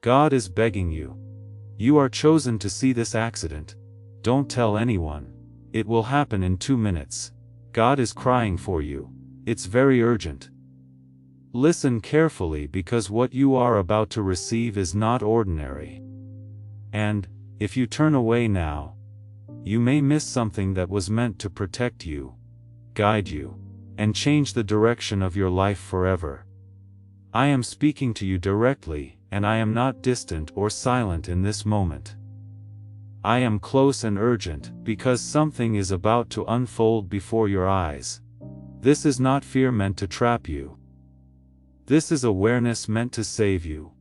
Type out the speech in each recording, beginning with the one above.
God is begging you. You are chosen to see this accident. Don't tell anyone. It will happen in 2 minutes. God is crying for you. It's very urgent. Listen carefully, because what you are about to receive is not ordinary. And, if you turn away now, you may miss something that was meant to protect you, guide you, and change the direction of your life forever. I am speaking to you directly, and I am not distant or silent in this moment. I am close and urgent, because something is about to unfold before your eyes. This is not fear meant to trap you. This is awareness meant to save you.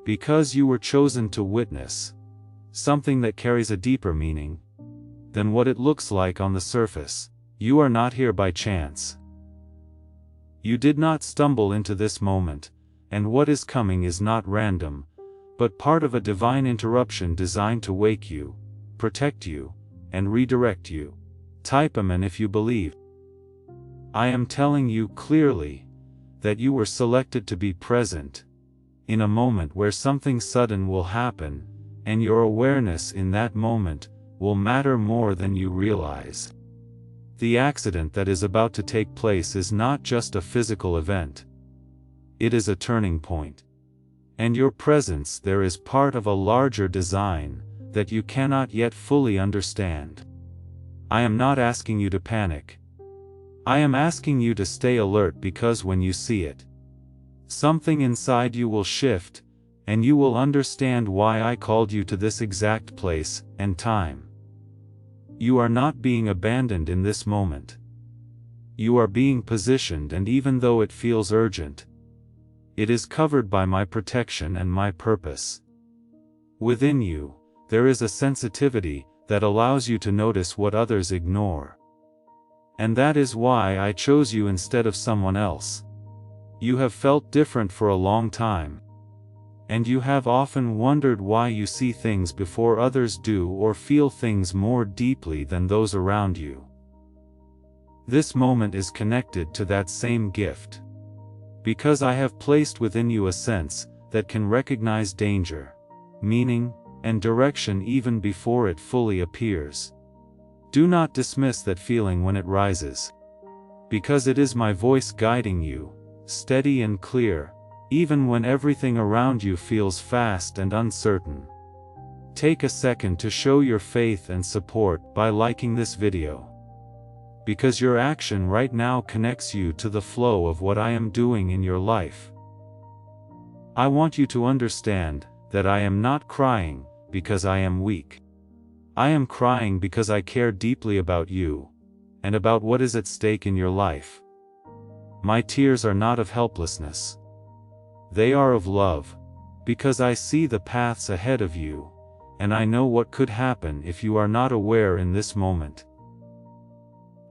Because you were chosen to witness something that carries a deeper meaning than what it looks like on the surface. You are not here by chance. You did not stumble into this moment, and what is coming is not random, but part of a divine interruption designed to wake you, protect you, and redirect you. Type Amen if you believe. I am telling you clearly that you were selected to be present in a moment where something sudden will happen, and your awareness in that moment will matter more than you realize. The accident that is about to take place is not just a physical event. It is a turning point. And your presence there is part of a larger design that you cannot yet fully understand. I am not asking you to panic. I am asking you to stay alert, because when you see it, something inside you will shift, and you will understand why I called you to this exact place and time. You are not being abandoned in this moment. You are being positioned, and even though it feels urgent, it is covered by my protection and my purpose. Within you, there is a sensitivity that allows you to notice what others ignore. And that is why I chose you instead of someone else. You have felt different for a long time. And you have often wondered why you see things before others do, or feel things more deeply than those around you. This moment is connected to that same gift. Because I have placed within you a sense that can recognize danger, meaning, and direction even before it fully appears. Do not dismiss that feeling when it rises. Because it is my voice guiding you, steady and clear, even when everything around you feels fast and uncertain. Take a second to show your faith and support by liking this video. Because your action right now connects you to the flow of what I am doing in your life. I want you to understand that I am not crying because I am weak. I am crying because I care deeply about you, and about what is at stake in your life. My tears are not of helplessness. They are of love, because I see the paths ahead of you, and I know what could happen if you are not aware in this moment.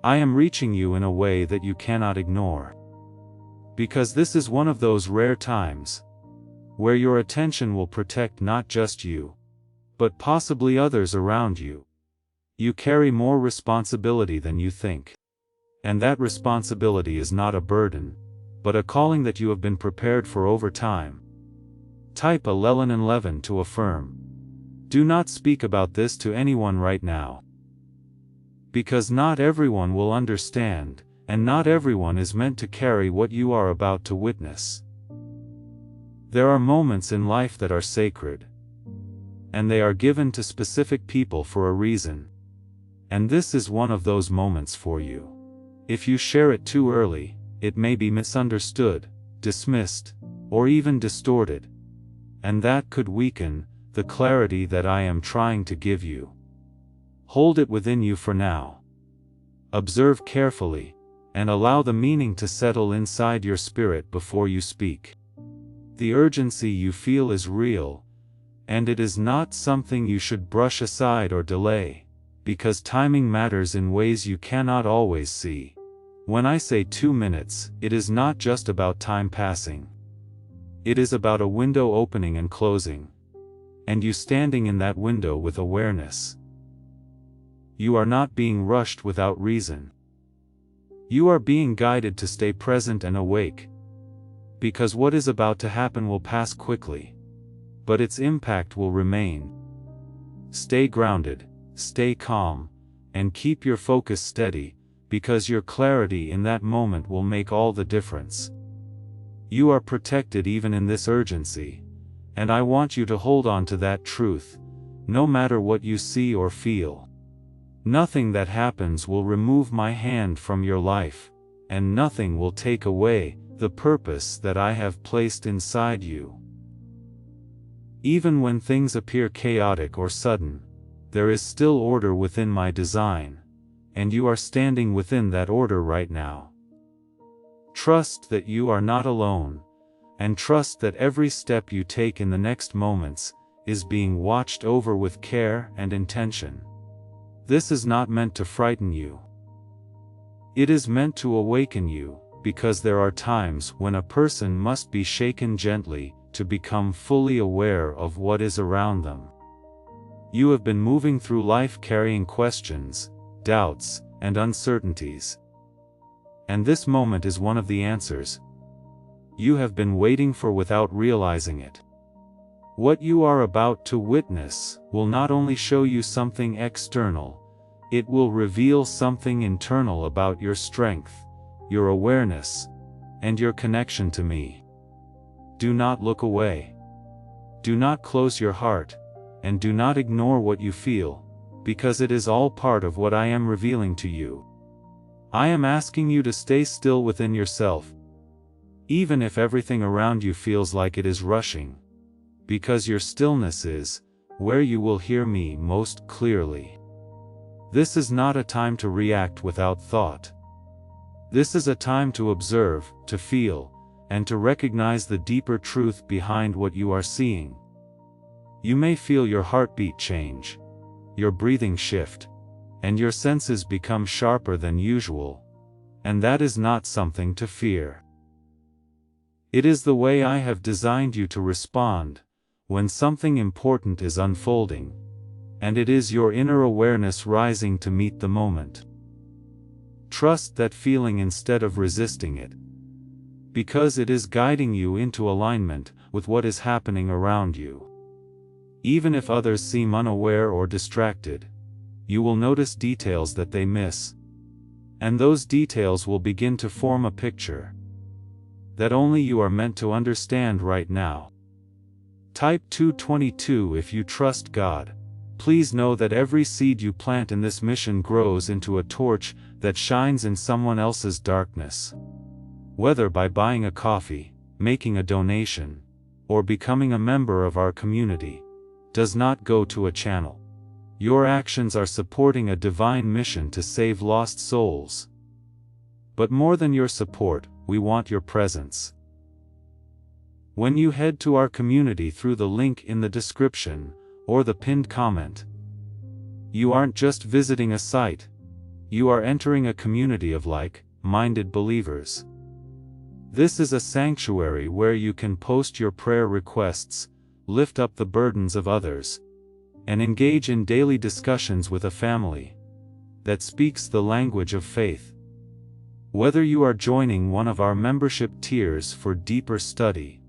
I am reaching you in a way that you cannot ignore. Because this is one of those rare times where your attention will protect not just you, but possibly others around you. You carry more responsibility than you think. And that responsibility is not a burden, but a calling that you have been prepared for over time. Type Alleluia to affirm. Do not speak about this to anyone right now. Because not everyone will understand, and not everyone is meant to carry what you are about to witness. There are moments in life that are sacred, and they are given to specific people for a reason. And this is one of those moments for you. If you share it too early, it may be misunderstood, dismissed, or even distorted. And that could weaken the clarity that I am trying to give you. Hold it within you for now. Observe carefully, and allow the meaning to settle inside your spirit before you speak. The urgency you feel is real, and it is not something you should brush aside or delay, because timing matters in ways you cannot always see. When I say 2 minutes, it is not just about time passing. It is about a window opening and closing, and you standing in that window with awareness. You are not being rushed without reason. You are being guided to stay present and awake. Because what is about to happen will pass quickly. but its impact will remain. Stay grounded, stay calm, and keep your focus steady, because your clarity in that moment will make all the difference. You are protected even in this urgency, and I want you to hold on to that truth, no matter what you see or feel. Nothing that happens will remove my hand from your life, and nothing will take away the purpose that I have placed inside you. Even when things appear chaotic or sudden, there is still order within my design, and you are standing within that order right now. Trust that you are not alone, and trust that every step you take in the next moments is being watched over with care and intention. This is not meant to frighten you. It is meant to awaken you, because there are times when a person must be shaken gently to become fully aware of what is around them. You have been moving through life carrying questions, doubts, and uncertainties. And this moment is one of the answers you have been waiting for without realizing it. What you are about to witness will not only show you something external, it will reveal something internal about your strength, your awareness, and your connection to me. Do not look away. Do not close your heart, and do not ignore what you feel, because it is all part of what I am revealing to you. I am asking you to stay still within yourself, even if everything around you feels like it is rushing, because your stillness is where you will hear me most clearly. This is not a time to react without thought. This is a time to observe, to feel, and to recognize the deeper truth behind what you are seeing. You may feel your heartbeat change, your breathing shift, and your senses become sharper than usual, and that is not something to fear. It is the way I have designed you to respond when something important is unfolding, and it is your inner awareness rising to meet the moment. Trust that feeling instead of resisting it, because it is guiding you into alignment with what is happening around you. Even if others seem unaware or distracted, you will notice details that they miss, and those details will begin to form a picture that only you are meant to understand right now. Type 222 if you trust God. Please know that every seed you plant in this mission grows into a torch that shines in someone else's darkness. Whether by buying a coffee, making a donation, or becoming a member of our community, does not go to a channel. Your actions are supporting a divine mission to save lost souls. But more than your support, we want your presence. When you head to our community through the link in the description, or the pinned comment, you aren't just visiting a site, you are entering a community of like-minded believers. This is a sanctuary where you can post your prayer requests, lift up the burdens of others, and engage in daily discussions with a family that speaks the language of faith. Whether you are joining one of our membership tiers for deeper study,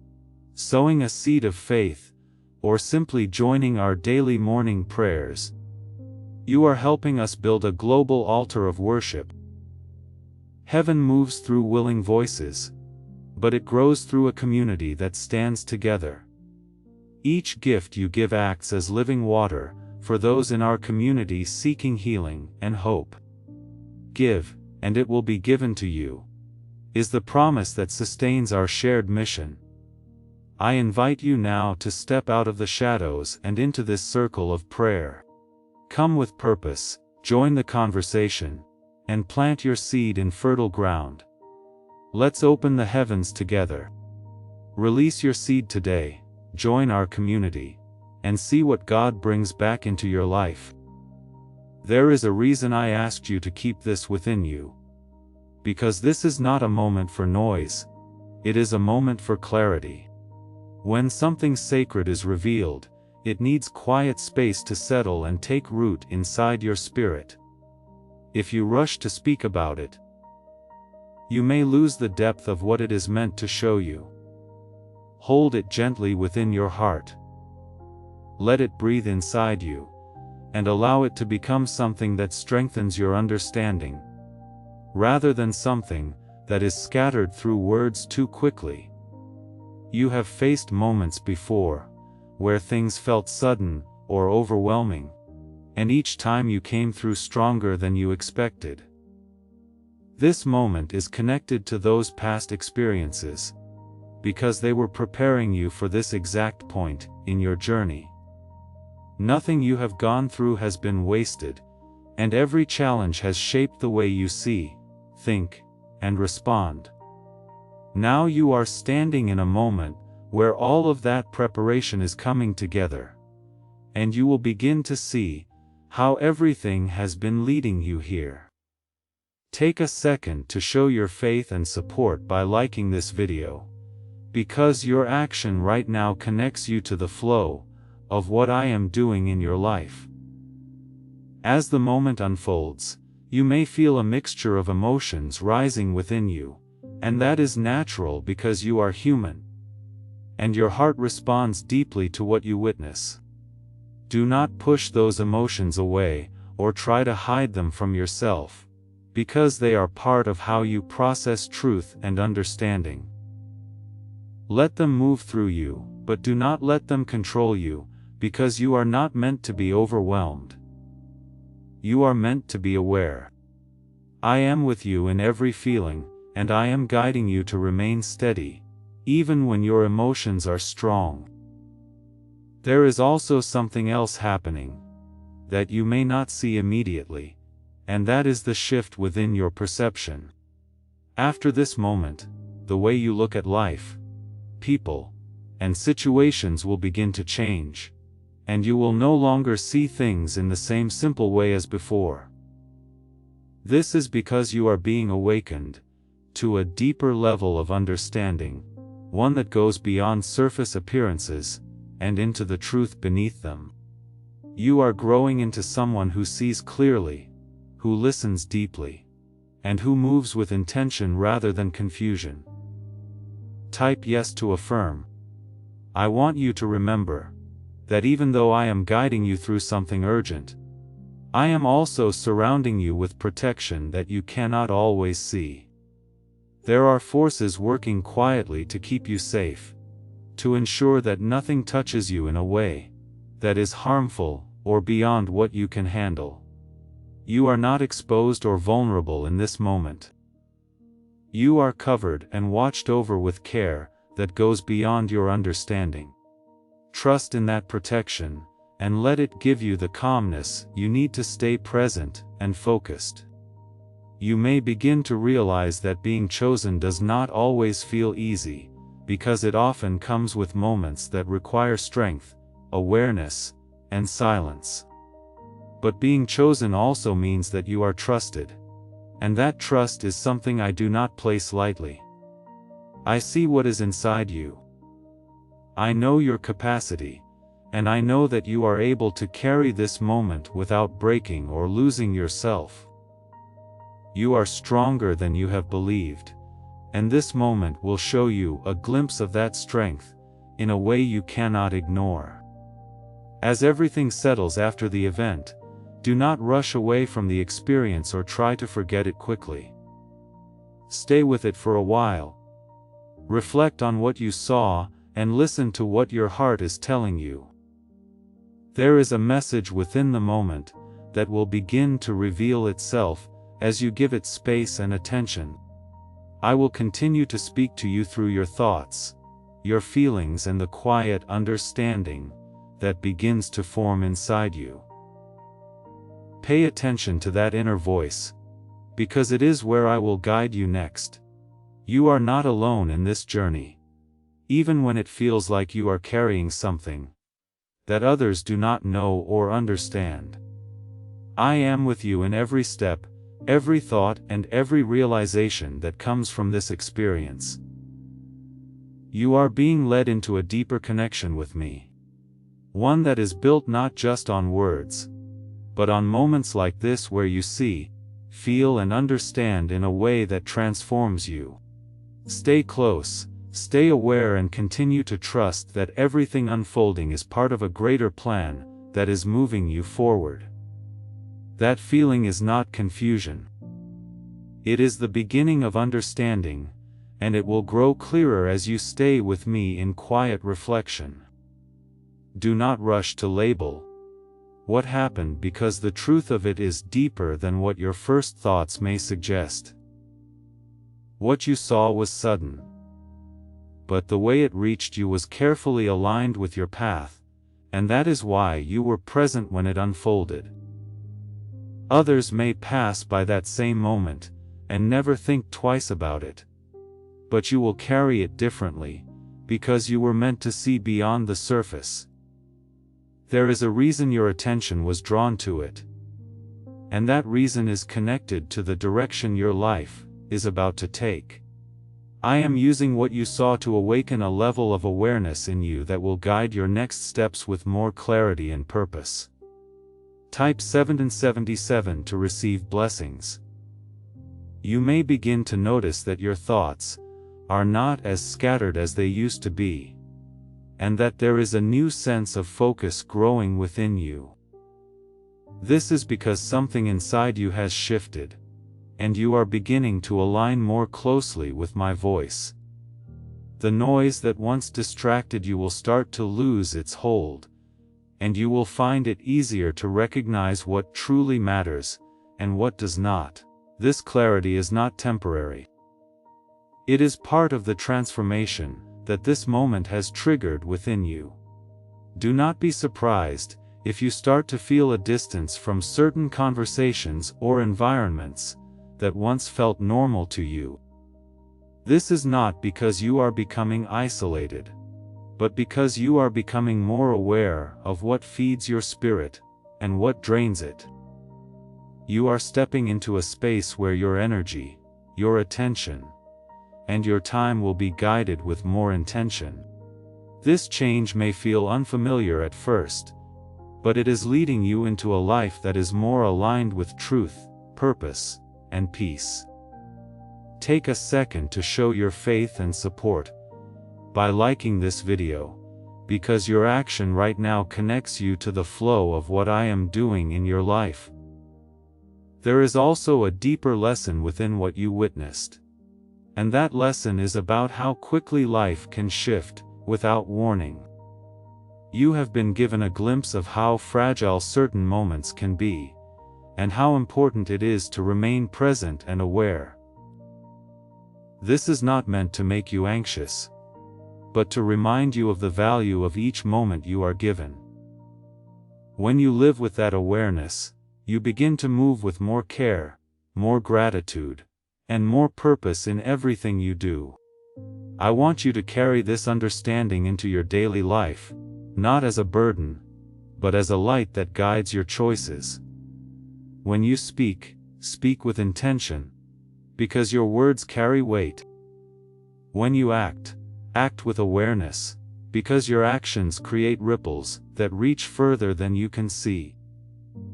sowing a seed of faith, or simply joining our daily morning prayers, you are helping us build a global altar of worship. Heaven moves through willing voices, but it grows through a community that stands together. Each gift you give acts as living water for those in our community seeking healing and hope. Give, and it will be given to you, is the promise that sustains our shared mission. I invite you now to step out of the shadows and into this circle of prayer. Come with purpose, join the conversation, and plant your seed in fertile ground. Let's open the heavens together. Release your seed today, join our community, and see what God brings back into your life. There is a reason I asked you to keep this within you. Because this is not a moment for noise, it is a moment for clarity. When something sacred is revealed, it needs quiet space to settle and take root inside your spirit. If you rush to speak about it, you may lose the depth of what it is meant to show you. Hold it gently within your heart, let it breathe inside you, and allow it to become something that strengthens your understanding, rather than something that is scattered through words too quickly. You have faced moments before, where things felt sudden or overwhelming, and each time you came through stronger than you expected. This moment is connected to those past experiences, because they were preparing you for this exact point in your journey. Nothing you have gone through has been wasted, and every challenge has shaped the way you see, think, and respond. Now you are standing in a moment where all of that preparation is coming together, and you will begin to see how everything has been leading you here. Take a second to show your faith and support by liking this video, because your action right now connects you to the flow of what I am doing in your life. As the moment unfolds, you may feel a mixture of emotions rising within you, and that is natural because you are human, and your heart responds deeply to what you witness. Do not push those emotions away or try to hide them from yourself, because they are part of how you process truth and understanding. Let them move through you, but do not let them control you, because you are not meant to be overwhelmed. You are meant to be aware. I am with you in every feeling, and I am guiding you to remain steady, even when your emotions are strong. There is also something else happening that you may not see immediately, and that is the shift within your perception. After this moment, the way you look at life, people, and situations will begin to change, and you will no longer see things in the same simple way as before. This is because you are being awakened to a deeper level of understanding, one that goes beyond surface appearances and into the truth beneath them. You are growing into someone who sees clearly, who listens deeply, and who moves with intention rather than confusion. Type yes to affirm. I want you to remember that even though I am guiding you through something urgent, I am also surrounding you with protection that you cannot always see. There are forces working quietly to keep you safe, to ensure that nothing touches you in a way that is harmful or beyond what you can handle. You are not exposed or vulnerable in this moment. You are covered and watched over with care that goes beyond your understanding. Trust in that protection, and let it give you the calmness you need to stay present and focused. You may begin to realize that being chosen does not always feel easy, because it often comes with moments that require strength, awareness, and silence. But being chosen also means that you are trusted, and that trust is something I do not place lightly. I see what is inside you. I know your capacity, and I know that you are able to carry this moment without breaking or losing yourself. You are stronger than you have believed, and this moment will show you a glimpse of that strength in a way you cannot ignore. As everything settles after the event, do not rush away from the experience or try to forget it quickly. Stay with it for a while. Reflect on what you saw, and listen to what your heart is telling you. There is a message within the moment that will begin to reveal itself as you give it space and attention. I will continue to speak to you through your thoughts, your feelings, and the quiet understanding that begins to form inside you. Pay attention to that inner voice, because it is where I will guide you next. You are not alone in this journey, even when it feels like you are carrying something that others do not know or understand. I am with you in every step, every thought, and every realization that comes from this experience. You are being led into a deeper connection with me, one that is built not just on words, but on moments like this where you see, feel, and understand in a way that transforms you. Stay close, Stay aware and continue to trust that everything unfolding is part of a greater plan that is moving you forward. That feeling is not confusion. It is the beginning of understanding, and it will grow clearer as you stay with me in quiet reflection. Do not rush to label what happened, because the truth of it is deeper than what your first thoughts may suggest. What you saw was sudden, but the way it reached you was carefully aligned with your path, and that is why you were present when it unfolded. Others may pass by that same moment and never think twice about it, but you will carry it differently, because you were meant to see beyond the surface. There is a reason your attention was drawn to it, and that reason is connected to the direction your life is about to take. I am using what you saw to awaken a level of awareness in you that will guide your next steps with more clarity and purpose. Type 777 to receive blessings. You may begin to notice that your thoughts are not as scattered as they used to be, and that there is a new sense of focus growing within you. This is because something inside you has shifted, and you are beginning to align more closely with my voice. The noise that once distracted you will start to lose its hold, and you will find it easier to recognize what truly matters and what does not. This clarity is not temporary. It is part of the transformation that this moment has triggered within you. Do not be surprised if you start to feel a distance from certain conversations or environments that once felt normal to you. This is not because you are becoming isolated, but because you are becoming more aware of what feeds your spirit and what drains it. You are stepping into a space where your energy, your attention, and your time will be guided with more intention. This change may feel unfamiliar at first, but it is leading you into a life that is more aligned with truth, purpose, and peace. Take a second to show your faith and support by liking this video, because your action right now connects you to the flow of what I am doing in your life. There is also a deeper lesson within what you witnessed. And that lesson is about how quickly life can shift without warning. You have been given a glimpse of how fragile certain moments can be, and how important it is to remain present and aware. This is not meant to make you anxious, but to remind you of the value of each moment you are given. When you live with that awareness, you begin to move with more care, more gratitude, and more purpose in everything you do. I want you to carry this understanding into your daily life, not as a burden, but as a light that guides your choices. When you speak, speak with intention, because your words carry weight. When you act, act with awareness, because your actions create ripples that reach further than you can see.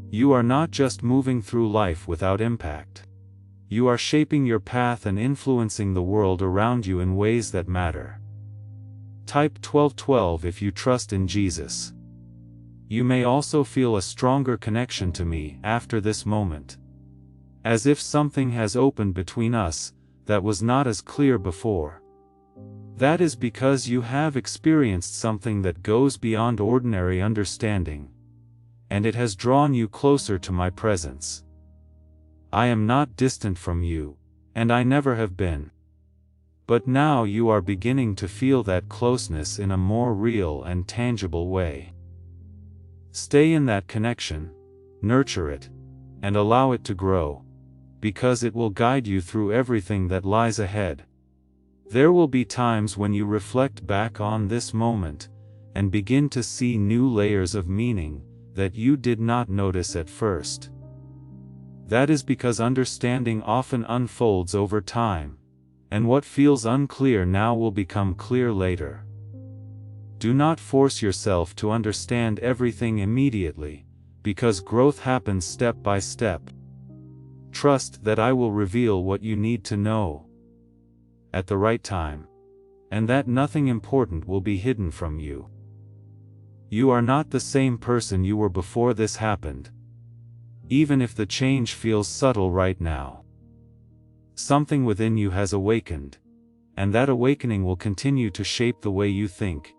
You are not just moving through life without impact. You are shaping your path and influencing the world around you in ways that matter. Type 1212 if you trust in Jesus. You may also feel a stronger connection to me after this moment, as if something has opened between us that was not as clear before. That is because you have experienced something that goes beyond ordinary understanding, and it has drawn you closer to my presence. I am not distant from you, and I never have been. But now you are beginning to feel that closeness in a more real and tangible way. Stay in that connection, nurture it, and allow it to grow, because it will guide you through everything that lies ahead. There will be times when you reflect back on this moment, and begin to see new layers of meaning that you did not notice at first. That is because understanding often unfolds over time, and what feels unclear now will become clear later. Do not force yourself to understand everything immediately, because growth happens step by step. Trust that I will reveal what you need to know at the right time, and that nothing important will be hidden from you. You are not the same person you were before this happened, even if the change feels subtle right now. Something within you has awakened, and that awakening will continue to shape the way you think,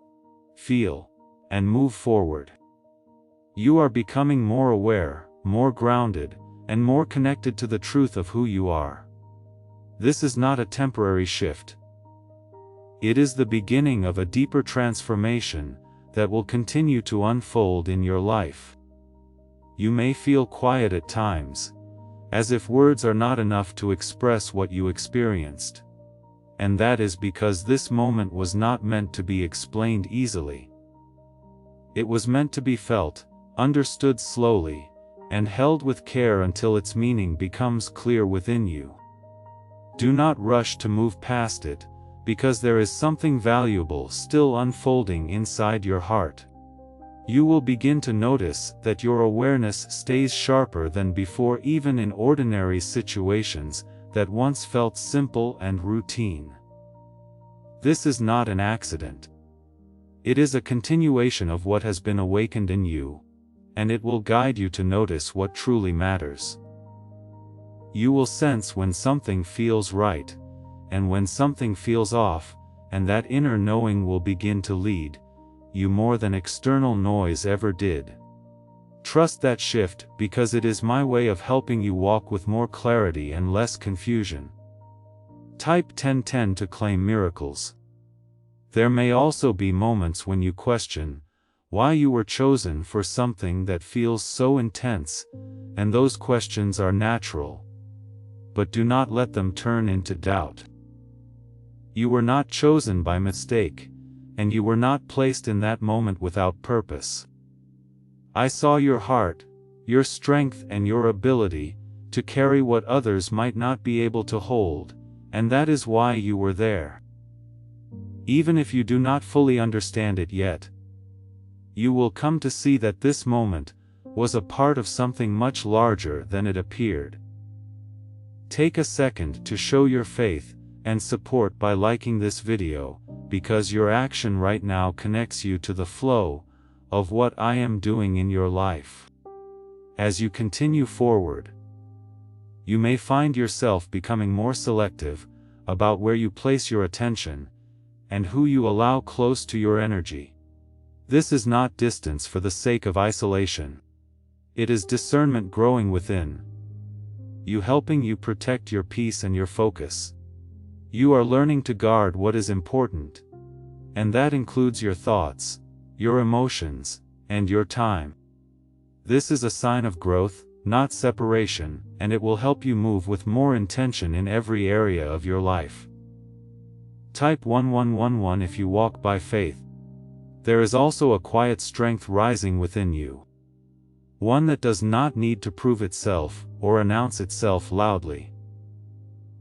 feel, and move forward. You are becoming more aware, more grounded, and more connected to the truth of who you are. This is not a temporary shift. It is the beginning of a deeper transformation that will continue to unfold in your life. You may feel quiet at times, as if words are not enough to express what you experienced. And that is because this moment was not meant to be explained easily. It was meant to be felt, understood slowly, and held with care until its meaning becomes clear within you. Do not rush to move past it, because there is something valuable still unfolding inside your heart. You will begin to notice that your awareness stays sharper than before, even in ordinary situations that once felt simple and routine. This is not an accident. It is a continuation of what has been awakened in you, and it will guide you to notice what truly matters. You will sense when something feels right, and when something feels off, and that inner knowing will begin to lead you more than external noise ever did. Trust that shift, because it is my way of helping you walk with more clarity and less confusion. Type 1010 to claim miracles. There may also be moments when you question why you were chosen for something that feels so intense, and those questions are natural. But do not let them turn into doubt. You were not chosen by mistake, and you were not placed in that moment without purpose. I saw your heart, your strength, and your ability to carry what others might not be able to hold, and that is why you were there. Even if you do not fully understand it yet, you will come to see that this moment was a part of something much larger than it appeared. Take a second to show your faith and support by liking this video, because your action right now connects you to the flow of what I am doing in your life. As you continue forward, you may find yourself becoming more selective about where you place your attention and who you allow close to your energy. This is not distance for the sake of isolation. It is discernment growing within you, helping you protect your peace and your focus. You are learning to guard what is important, and that includes your thoughts, your emotions, and your time. This is a sign of growth, not separation, and it will help you move with more intention in every area of your life. Type 1111 if you walk by faith. There is also a quiet strength rising within you. One that does not need to prove itself or announce itself loudly.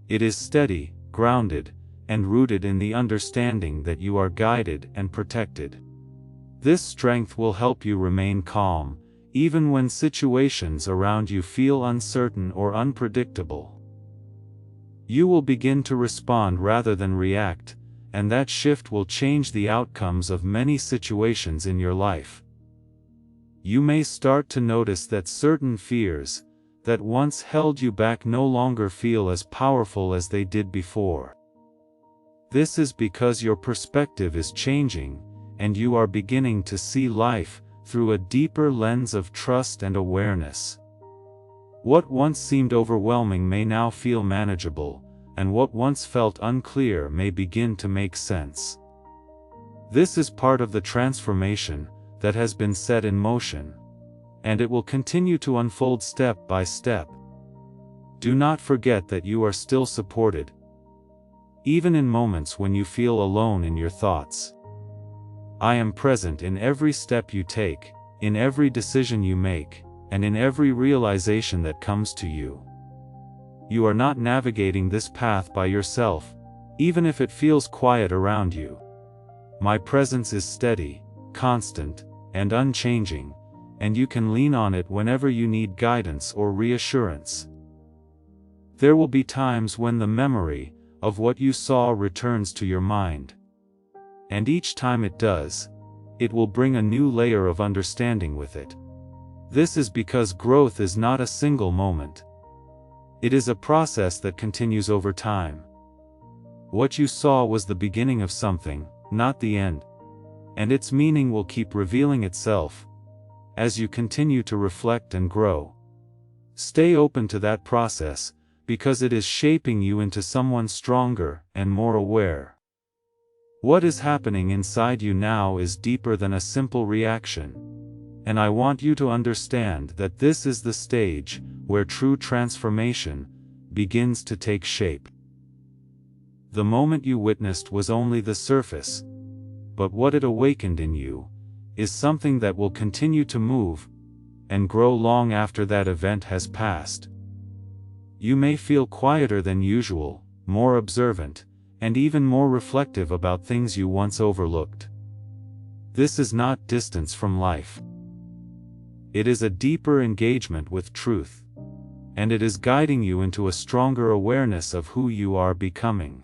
It is steady, grounded, and rooted in the understanding that you are guided and protected. This strength will help you remain calm, even when situations around you feel uncertain or unpredictable. You will begin to respond rather than react, and that shift will change the outcomes of many situations in your life. You may start to notice that certain fears that once held you back no longer feel as powerful as they did before. This is because your perspective is changing, and you are beginning to see life through a deeper lens of trust and awareness. What once seemed overwhelming may now feel manageable, and what once felt unclear may begin to make sense. This is part of the transformation that has been set in motion, and it will continue to unfold step by step. Do not forget that you are still supported, even in moments when you feel alone in your thoughts. I am present in every step you take, in every decision you make, and in every realization that comes to you. You are not navigating this path by yourself, even if it feels quiet around you. My presence is steady, constant, and unchanging, and you can lean on it whenever you need guidance or reassurance. There will be times when the memory of what you saw returns to your mind, And each time it does, it will bring a new layer of understanding with it. This is because growth is not a single moment. It is a process that continues over time. What you saw was the beginning of something, not the end. And its meaning will keep revealing itself as you continue to reflect and grow. Stay open to that process, because it is shaping you into someone stronger and more aware. What is happening inside you now is deeper than a simple reaction. And I want you to understand that this is the stage where true transformation begins to take shape. The moment you witnessed was only the surface, but what it awakened in you is something that will continue to move and grow long after that event has passed. You may feel quieter than usual, more observant, and even more reflective about things you once overlooked. This is not distance from life. It is a deeper engagement with truth, and it is guiding you into a stronger awareness of who you are becoming.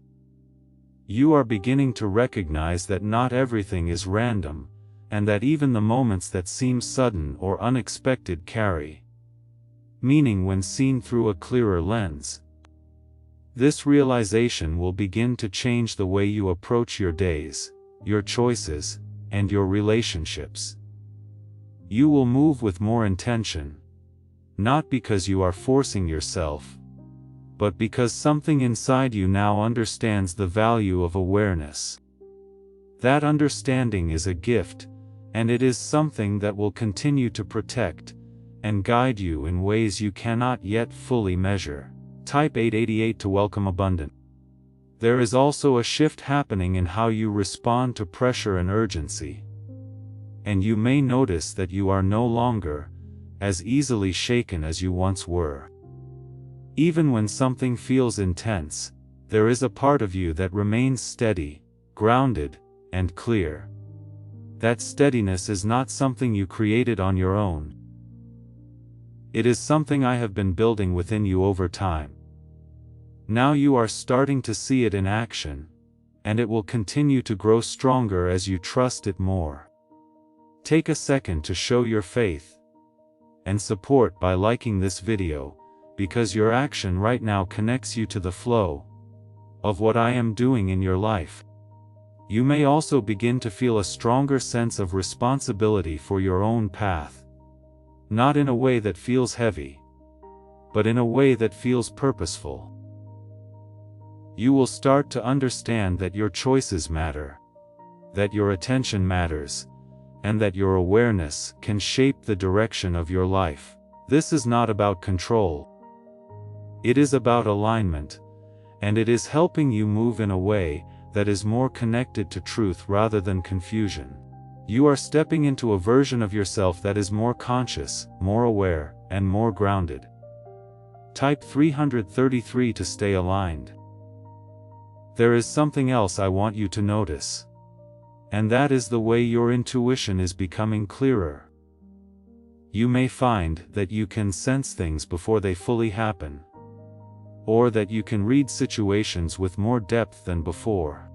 You are beginning to recognize that not everything is random, and that even the moments that seem sudden or unexpected carry meaning when seen through a clearer lens. This realization will begin to change the way you approach your days, your choices, and your relationships. You will move with more intention, not because you are forcing yourself, but because something inside you now understands the value of awareness. That understanding is a gift, and it is something that will continue to protect and guide you in ways you cannot yet fully measure. Type 888 to welcome abundance. There is also a shift happening in how you respond to pressure and urgency. And you may notice that you are no longer as easily shaken as you once were. Even when something feels intense, there is a part of you that remains steady, grounded, and clear. That steadiness is not something you created on your own. It is something I have been building within you over time. Now you are starting to see it in action, and it will continue to grow stronger as you trust it more. Take a second to show your faith and support by liking this video, because your action right now connects you to the flow of what I am doing in your life. You may also begin to feel a stronger sense of responsibility for your own path. Not in a way that feels heavy, but in a way that feels purposeful. You will start to understand that your choices matter, that your attention matters, and that your awareness can shape the direction of your life. This is not about control. It is about alignment, and it is helping you move in a way that is more connected to truth rather than confusion. You are stepping into a version of yourself that is more conscious, more aware, and more grounded. Type 333 to stay aligned. There is something else I want you to notice. And that is the way your intuition is becoming clearer. You may find that you can sense things before they fully happen, or that you can read situations with more depth than before.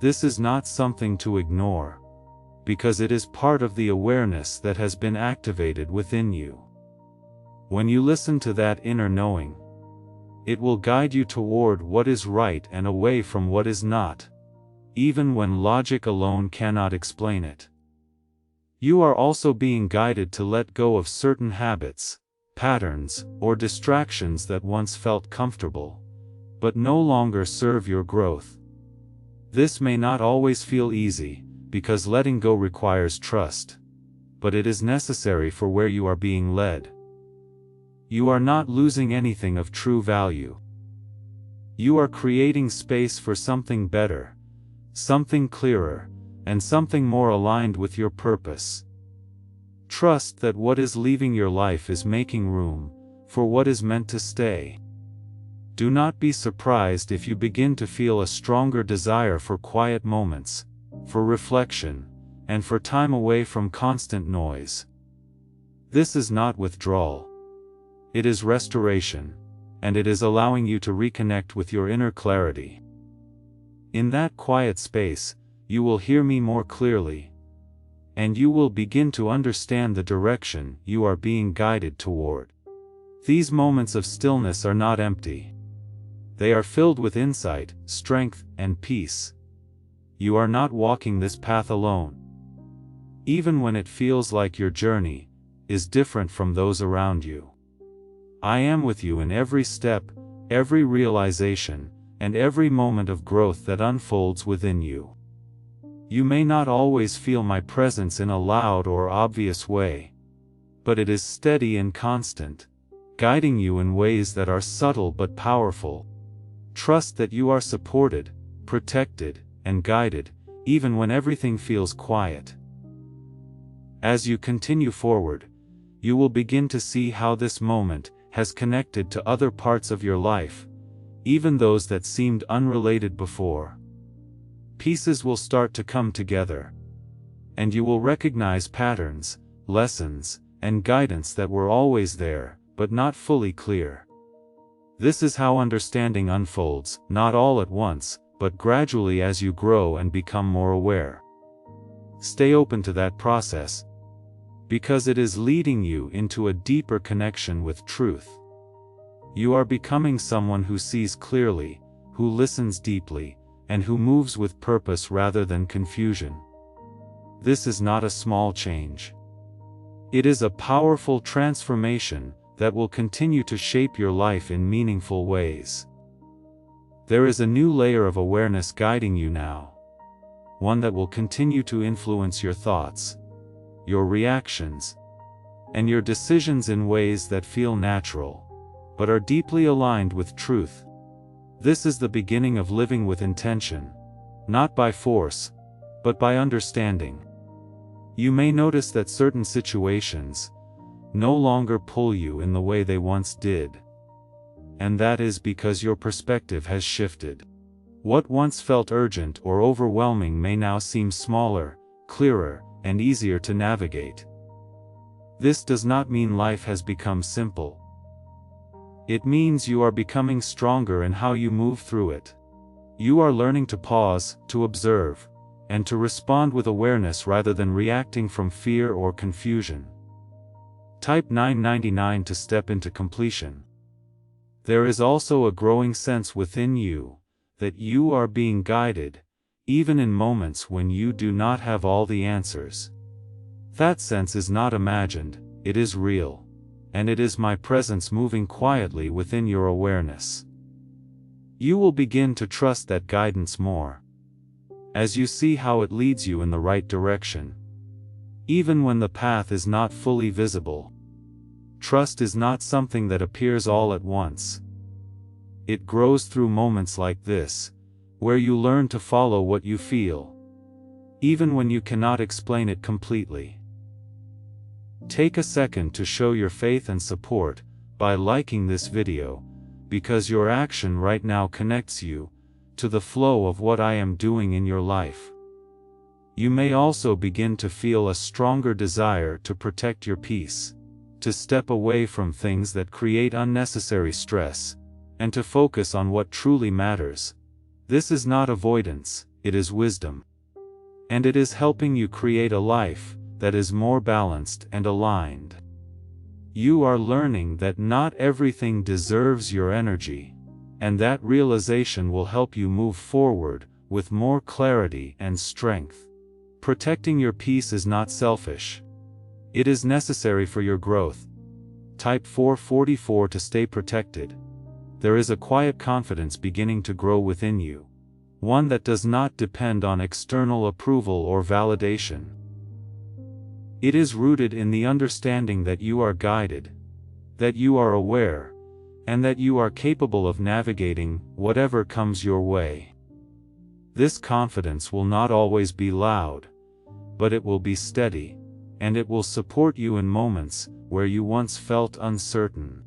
This is not something to ignore, because it is part of the awareness that has been activated within you. When you listen to that inner knowing, it will guide you toward what is right and away from what is not, even when logic alone cannot explain it. You are also being guided to let go of certain habits, patterns, or distractions that once felt comfortable, but no longer serve your growth. This may not always feel easy, because letting go requires trust, but it is necessary for where you are being led. You are not losing anything of true value. You are creating space for something better, something clearer, and something more aligned with your purpose. Trust that what is leaving your life is making room for what is meant to stay. Do not be surprised if you begin to feel a stronger desire for quiet moments, for reflection, and for time away from constant noise. This is not withdrawal. It is restoration, and it is allowing you to reconnect with your inner clarity. In that quiet space, you will hear me more clearly. And you will begin to understand the direction you are being guided toward. These moments of stillness are not empty. They are filled with insight, strength, and peace. You are not walking this path alone. Even when it feels like your journey is different from those around you. I am with you in every step, every realization, and every moment of growth that unfolds within you. You may not always feel my presence in a loud or obvious way, but it is steady and constant, guiding you in ways that are subtle but powerful. Trust that you are supported, protected, and guided, even when everything feels quiet. As you continue forward, you will begin to see how this moment has connected to other parts of your life, even those that seemed unrelated before. Pieces will start to come together, and you will recognize patterns, lessons, and guidance that were always there, but not fully clear. This is how understanding unfolds, not all at once, but gradually as you grow and become more aware. Stay open to that process, because it is leading you into a deeper connection with truth. You are becoming someone who sees clearly, who listens deeply, and who moves with purpose rather than confusion. This is not a small change. It is a powerful transformation that will continue to shape your life in meaningful ways. There is a new layer of awareness guiding you now. One that will continue to influence your thoughts, your reactions, and your decisions in ways that feel natural, but are deeply aligned with truth. This is the beginning of living with intention, not by force, but by understanding. You may notice that certain situations no longer pull you in the way they once did. And that is because your perspective has shifted. What once felt urgent or overwhelming may now seem smaller, clearer, and easier to navigate. This does not mean life has become simple. It means you are becoming stronger in how you move through it. You are learning to pause, to observe, and to respond with awareness rather than reacting from fear or confusion. Type 999 to step into completion. There is also a growing sense within you that you are being guided, even in moments when you do not have all the answers. That sense is not imagined, it is real. And it is my presence moving quietly within your awareness. You will begin to trust that guidance more, as you see how it leads you in the right direction, even when the path is not fully visible. Trust is not something that appears all at once. It grows through moments like this, where you learn to follow what you feel, even when you cannot explain it completely. Take a second to show your faith and support by liking this video, because your action right now connects you to the flow of what I am doing in your life. You may also begin to feel a stronger desire to protect your peace, to step away from things that create unnecessary stress, and to focus on what truly matters. This is not avoidance, it is wisdom. And it is helping you create a life that is more balanced and aligned. You are learning that not everything deserves your energy, and that realization will help you move forward with more clarity and strength. Protecting your peace is not selfish. It is necessary for your growth. Type 444 to stay protected. There is a quiet confidence beginning to grow within you, one that does not depend on external approval or validation. It is rooted in the understanding that you are guided, that you are aware, and that you are capable of navigating whatever comes your way. This confidence will not always be loud, but it will be steady, and it will support you in moments where you once felt uncertain.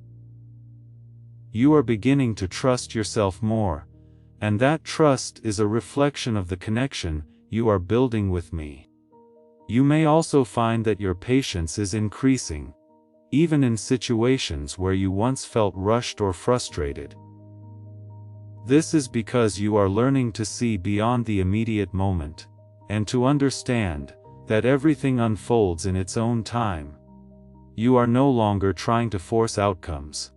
You are beginning to trust yourself more, and that trust is a reflection of the connection you are building with me. You may also find that your patience is increasing, even in situations where you once felt rushed or frustrated. This is because you are learning to see beyond the immediate moment, and to understand that everything unfolds in its own time. You are no longer trying to force outcomes.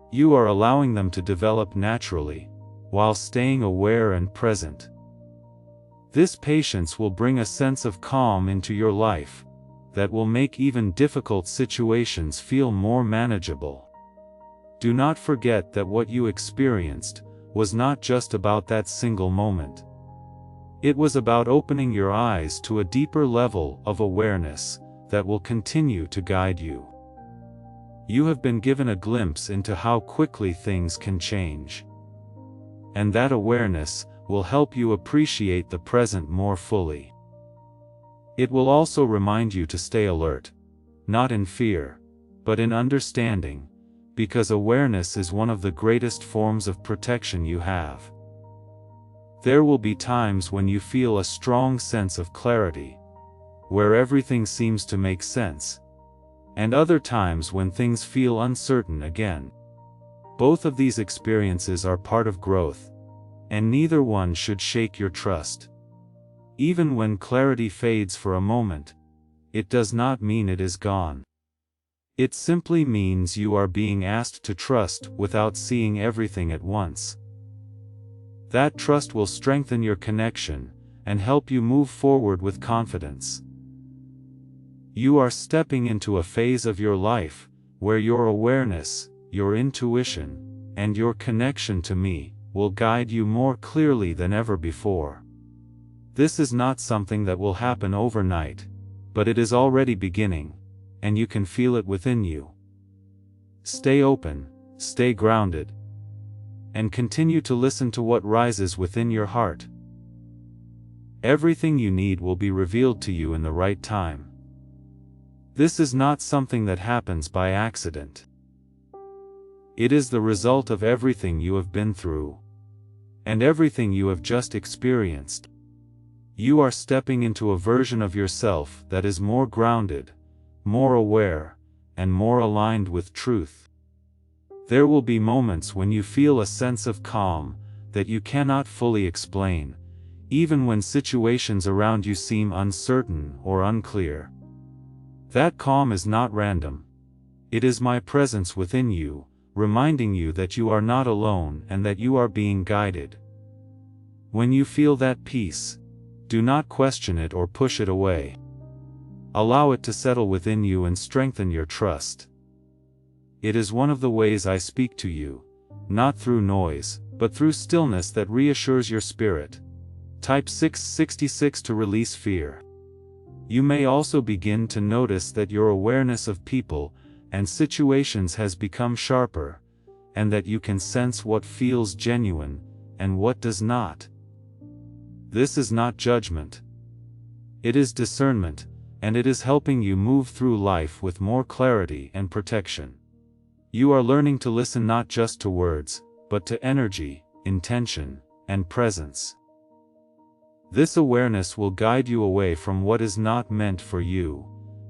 You are allowing them to develop naturally, while staying aware and present. This patience will bring a sense of calm into your life that will make even difficult situations feel more manageable. Do not forget that what you experienced was not just about that single moment. It was about opening your eyes to a deeper level of awareness that will continue to guide you. You have been given a glimpse into how quickly things can change. And that awareness will help you appreciate the present more fully. It will also remind you to stay alert, not in fear, but in understanding, because awareness is one of the greatest forms of protection you have. There will be times when you feel a strong sense of clarity, where everything seems to make sense, and other times when things feel uncertain again. Both of these experiences are part of growth, and neither one should shake your trust. Even when clarity fades for a moment, it does not mean it is gone. It simply means you are being asked to trust without seeing everything at once. That trust will strengthen your connection and help you move forward with confidence. You are stepping into a phase of your life where your awareness, your intuition, and your connection to me will guide you more clearly than ever before. This is not something that will happen overnight, but it is already beginning, and you can feel it within you. Stay open, stay grounded, and continue to listen to what rises within your heart. Everything you need will be revealed to you in the right time. This is not something that happens by accident. It is the result of everything you have been through, and everything you have just experienced. You are stepping into a version of yourself that is more grounded, more aware, and more aligned with truth. There will be moments when you feel a sense of calm that you cannot fully explain, even when situations around you seem uncertain or unclear. That calm is not random. It is my presence within you, reminding you that you are not alone and that you are being guided. When you feel that peace, do not question it or push it away. Allow it to settle within you and strengthen your trust. It is one of the ways I speak to you, not through noise, but through stillness that reassures your spirit. Type 666 to release fear. You may also begin to notice that your awareness of people and situations has become sharper, and that you can sense what feels genuine and what does not. This is not judgment. It is discernment, and it is helping you move through life with more clarity and protection. You are learning to listen not just to words, but to energy, intention, and presence. This awareness will guide you away from what is not meant for you,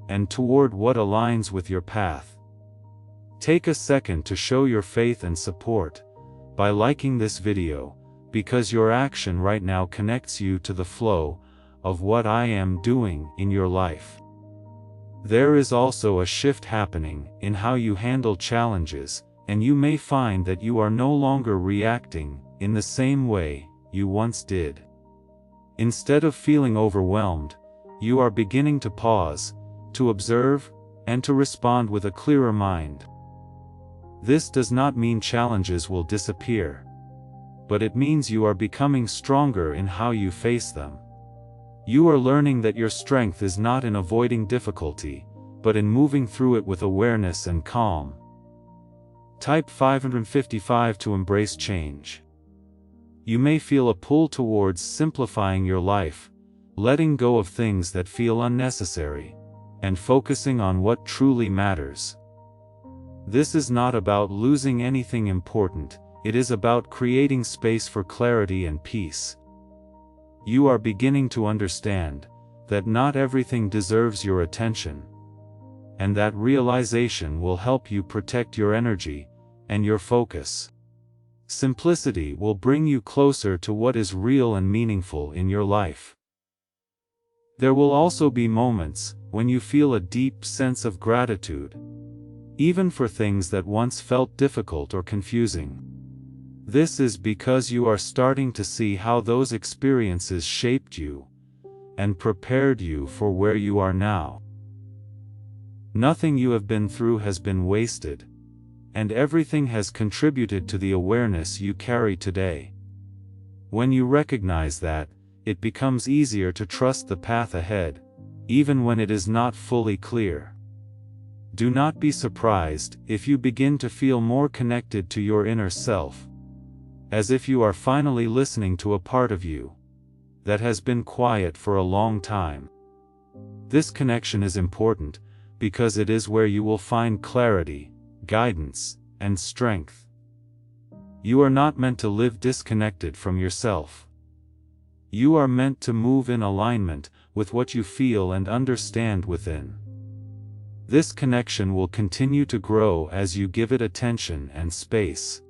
and toward what aligns with your path. Take a second to show your faith and support by liking this video, because your action right now connects you to the flow of what I am doing in your life. There is also a shift happening in how you handle challenges, and you may find that you are no longer reacting in the same way you once did. Instead of feeling overwhelmed, you are beginning to pause, to observe, and to respond with a clearer mind. This does not mean challenges will disappear, but it means you are becoming stronger in how you face them. You are learning that your strength is not in avoiding difficulty, but in moving through it with awareness and calm. Type 555 to embrace change. You may feel a pull towards simplifying your life, letting go of things that feel unnecessary, and focusing on what truly matters. This is not about losing anything important, it is about creating space for clarity and peace. You are beginning to understand that not everything deserves your attention, and that realization will help you protect your energy and your focus. Simplicity will bring you closer to what is real and meaningful in your life. There will also be moments when you feel a deep sense of gratitude, even for things that once felt difficult or confusing. This is because you are starting to see how those experiences shaped you and prepared you for where you are now. Nothing you have been through has been wasted, and everything has contributed to the awareness you carry today. When you recognize that, it becomes easier to trust the path ahead, even when it is not fully clear. Do not be surprised if you begin to feel more connected to your inner self, as if you are finally listening to a part of you that has been quiet for a long time. This connection is important because it is where you will find clarity, guidance, and strength. You are not meant to live disconnected from yourself. You are meant to move in alignment with what you feel and understand within. This connection will continue to grow as you give it attention and space.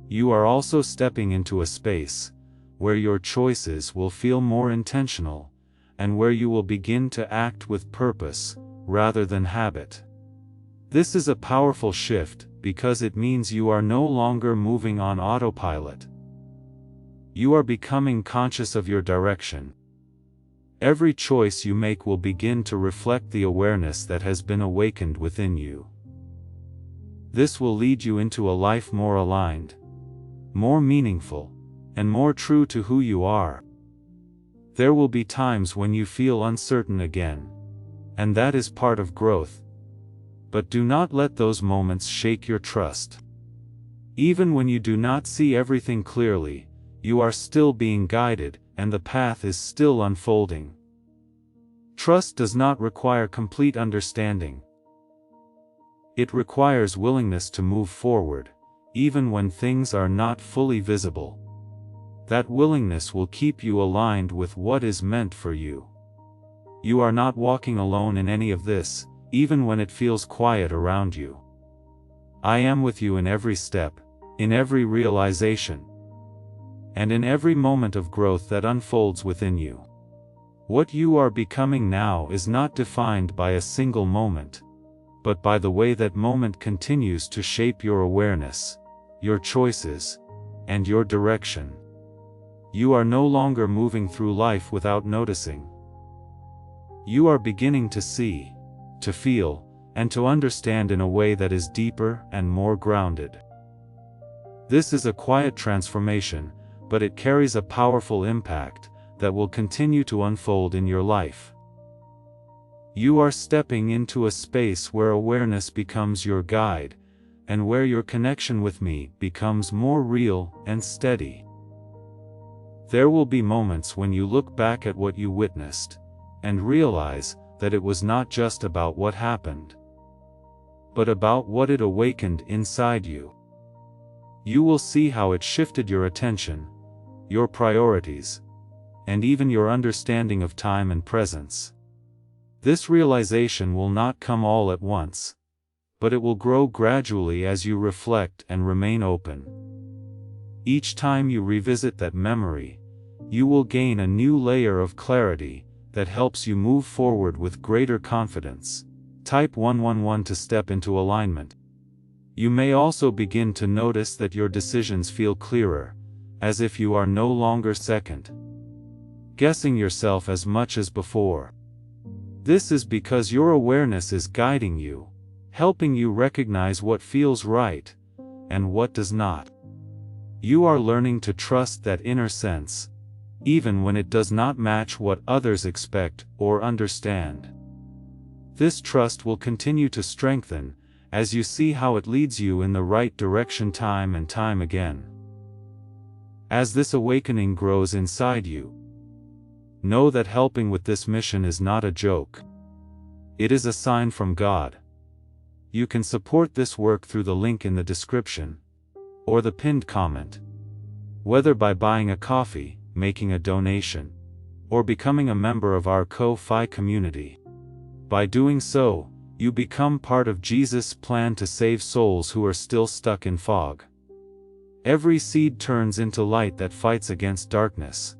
You are also stepping into a space where your choices will feel more intentional, and where you will begin to act with purpose rather than habit. This is a powerful shift because it means you are no longer moving on autopilot. You are becoming conscious of your direction. Every choice you make will begin to reflect the awareness that has been awakened within you. This will lead you into a life more aligned, more meaningful, and more true to who you are. There will be times when you feel uncertain again, and that is part of growth. But do not let those moments shake your trust. Even when you do not see everything clearly, you are still being guided, and the path is still unfolding. Trust does not require complete understanding. It requires willingness to move forward, even when things are not fully visible. That willingness will keep you aligned with what is meant for you. You are not walking alone in any of this, even when it feels quiet around you. I am with you in every step, in every realization, and in every moment of growth that unfolds within you. What you are becoming now is not defined by a single moment, but by the way that moment continues to shape your awareness, your choices, and your direction. You are no longer moving through life without noticing. You are beginning to see, to feel, and to understand in a way that is deeper and more grounded. This is a quiet transformation, but it carries a powerful impact that will continue to unfold in your life. You are stepping into a space where awareness becomes your guide, and where your connection with me becomes more real and steady. There will be moments when you look back at what you witnessed, and realize that it was not just about what happened, but about what it awakened inside you. You will see how it shifted your attention, your priorities, and even your understanding of time and presence. This realization will not come all at once, but it will grow gradually as you reflect and remain open. Each time you revisit that memory, you will gain a new layer of clarity that helps you move forward with greater confidence. Type 111 to step into alignment. You may also begin to notice that your decisions feel clearer, as if you are no longer second guessing yourself as much as before. This is because your awareness is guiding you, helping you recognize what feels right and what does not. You are learning to trust that inner sense, even when it does not match what others expect or understand. This trust will continue to strengthen as you see how it leads you in the right direction time and time again. As this awakening grows inside you, know that helping with this mission is not a joke. It is a sign from God. You can support this work through the link in the description, or the pinned comment. Whether by buying a coffee, making a donation, or becoming a member of our Ko-Fi community. By doing so, you become part of Jesus' plan to save souls who are still stuck in fog. Every seed turns into light that fights against darkness.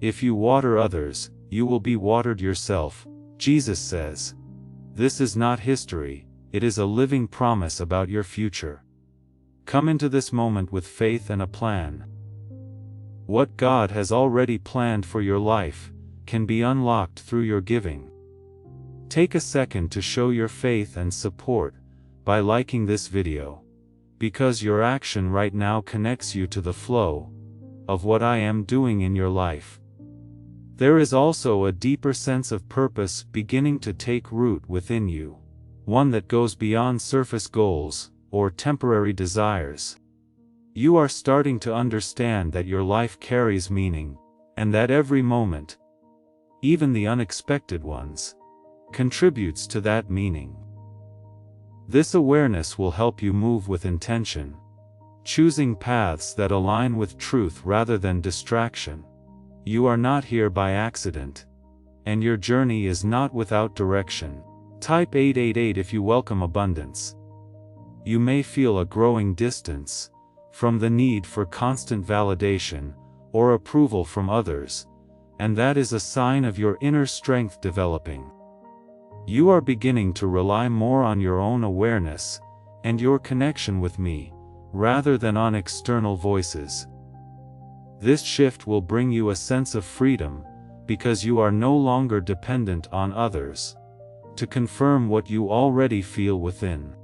If you water others, you will be watered yourself, Jesus says. This is not history, it is a living promise about your future. Come into this moment with faith and a plan. What God has already planned for your life can be unlocked through your giving. Take a second to show your faith and support by liking this video, because your action right now connects you to the flow of what I am doing in your life. There is also a deeper sense of purpose beginning to take root within you, one that goes beyond surface goals or temporary desires. You are starting to understand that your life carries meaning, and that every moment, even the unexpected ones, contributes to that meaning. This awareness will help you move with intention, choosing paths that align with truth rather than distraction. You are not here by accident, and your journey is not without direction. Type 888 if you welcome abundance. You may feel a growing distance from the need for constant validation or approval from others, and that is a sign of your inner strength developing. You are beginning to rely more on your own awareness and your connection with me, rather than on external voices. This shift will bring you a sense of freedom, because you are no longer dependent on others to confirm what you already feel within.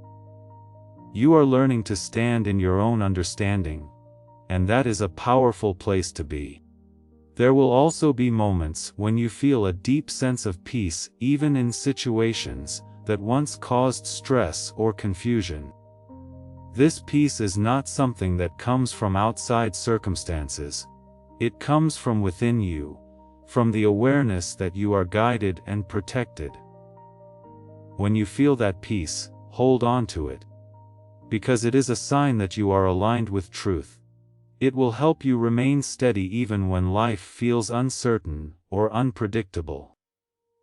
You are learning to stand in your own understanding, and that is a powerful place to be. There will also be moments when you feel a deep sense of peace even in situations that once caused stress or confusion. This peace is not something that comes from outside circumstances. It comes from within you, from the awareness that you are guided and protected. When you feel that peace, hold on to it, because it is a sign that you are aligned with truth. It will help you remain steady even when life feels uncertain or unpredictable.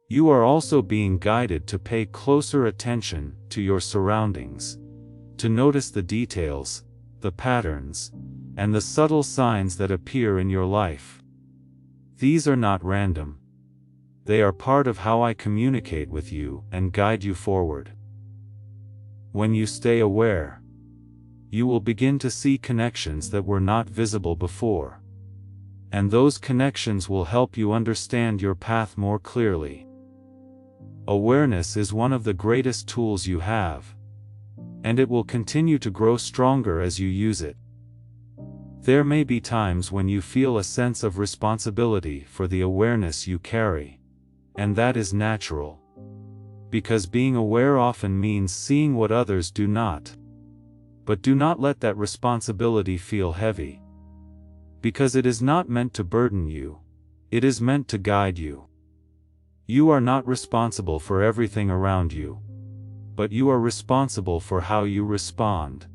You are also being guided to pay closer attention to your surroundings, to notice the details, the patterns, and the subtle signs that appear in your life. These are not random. They are part of how I communicate with you and guide you forward. When you stay aware, you will begin to see connections that were not visible before. And those connections will help you understand your path more clearly. Awareness is one of the greatest tools you have, and it will continue to grow stronger as you use it. There may be times when you feel a sense of responsibility for the awareness you carry, and that is natural, because being aware often means seeing what others do not. But do not let that responsibility feel heavy, because it is not meant to burden you, it is meant to guide you. You are not responsible for everything around you, but you are responsible for how you respond,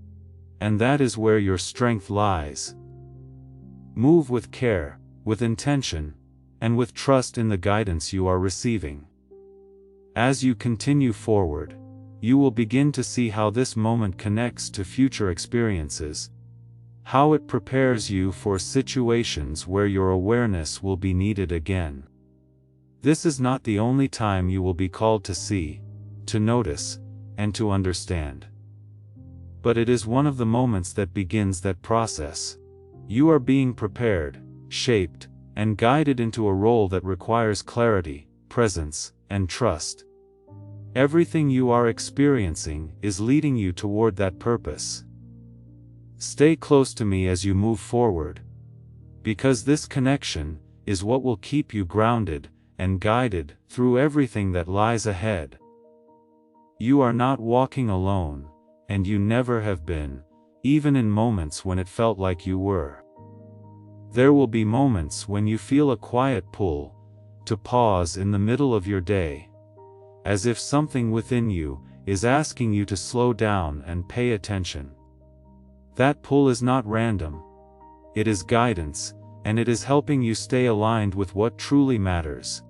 and that is where your strength lies. Move with care, with intention, and with trust in the guidance you are receiving. As you continue forward, you will begin to see how this moment connects to future experiences, how it prepares you for situations where your awareness will be needed again. This is not the only time you will be called to see, to notice, and to understand. But it is one of the moments that begins that process. You are being prepared, shaped, and guided into a role that requires clarity, presence, and trust. Everything you are experiencing is leading you toward that purpose. Stay close to me as you move forward, because this connection is what will keep you grounded and guided through everything that lies ahead. You are not walking alone, and you never have been, even in moments when it felt like you were. There will be moments when you feel a quiet pull to pause in the middle of your day, as if something within you is asking you to slow down and pay attention. That pull is not random. It is guidance, and it is helping you stay aligned with what truly matters.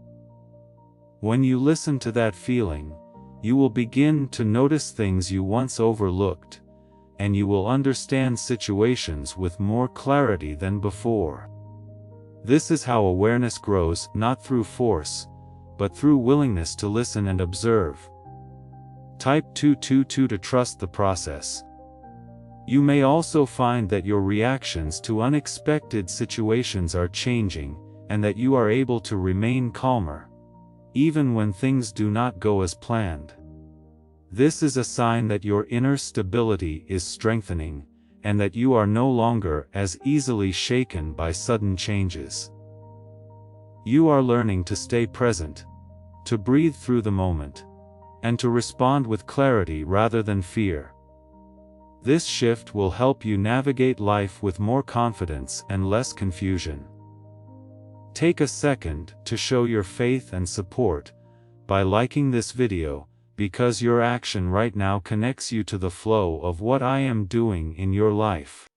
When you listen to that feeling, you will begin to notice things you once overlooked, and you will understand situations with more clarity than before. This is how awareness grows, not through force, but through willingness to listen and observe. Type 222 to trust the process. You may also find that your reactions to unexpected situations are changing, and that you are able to remain calmer, even when things do not go as planned. This is a sign that your inner stability is strengthening, and that you are no longer as easily shaken by sudden changes. You are learning to stay present, to breathe through the moment, and to respond with clarity rather than fear. This shift will help you navigate life with more confidence and less confusion. Take a second to show your faith and support by liking this video, because your action right now connects you to the flow of what I am doing in your life.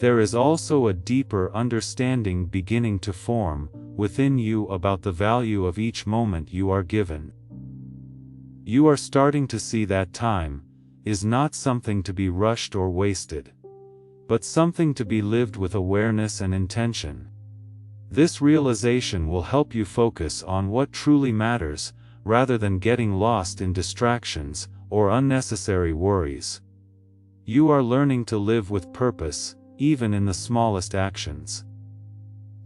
There is also a deeper understanding beginning to form within you about the value of each moment you are given. You are starting to see that time is not something to be rushed or wasted, but something to be lived with awareness and intention. This realization will help you focus on what truly matters, rather than getting lost in distractions or unnecessary worries. You are learning to live with purpose, even in the smallest actions.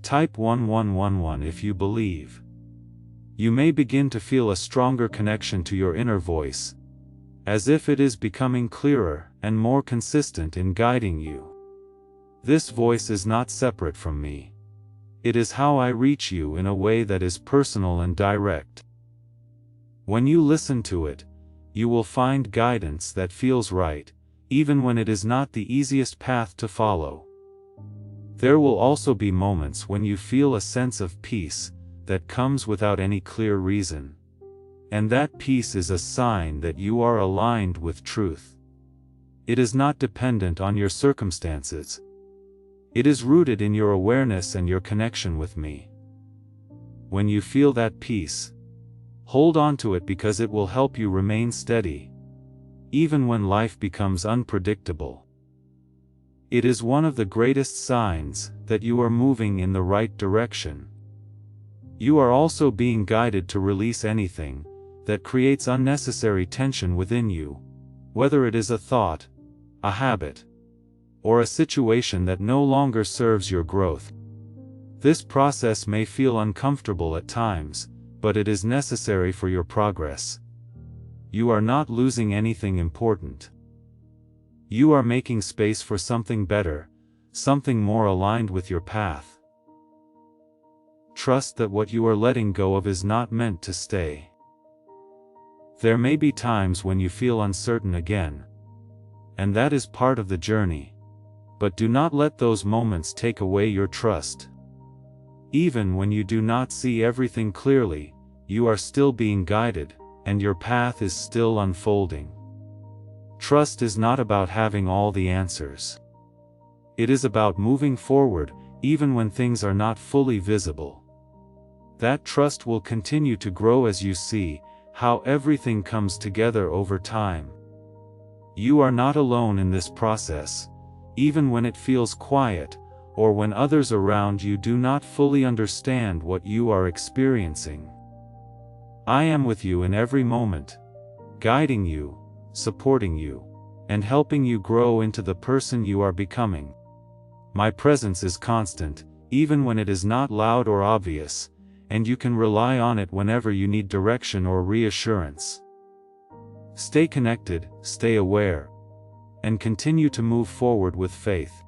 Type 1111 if you believe. You may begin to feel a stronger connection to your inner voice, as if it is becoming clearer and more consistent in guiding you. This voice is not separate from me. It is how I reach you in a way that is personal and direct. When you listen to it, you will find guidance that feels right, even when it is not the easiest path to follow. There will also be moments when you feel a sense of peace that comes without any clear reason. And that peace is a sign that you are aligned with truth. It is not dependent on your circumstances. It is rooted in your awareness and your connection with me. When you feel that peace, hold on to it, because it will help you remain steady, even when life becomes unpredictable. It is one of the greatest signs that you are moving in the right direction. You are also being guided to release anything that creates unnecessary tension within you, whether it is a thought, a habit, or a situation that no longer serves your growth. This process may feel uncomfortable at times, but it is necessary for your progress. You are not losing anything important. You are making space for something better, something more aligned with your path. Trust that what you are letting go of is not meant to stay. There may be times when you feel uncertain again, and that is part of the journey. But do not let those moments take away your trust. Even when you do not see everything clearly, you are still being guided, and your path is still unfolding. Trust is not about having all the answers. It is about moving forward, even when things are not fully visible. That trust will continue to grow as you see how everything comes together over time. You are not alone in this process, even when it feels quiet, or when others around you do not fully understand what you are experiencing. I am with you in every moment, guiding you, supporting you, and helping you grow into the person you are becoming. My presence is constant, even when it is not loud or obvious, and you can rely on it whenever you need direction or reassurance. Stay connected, stay aware, and continue to move forward with faith.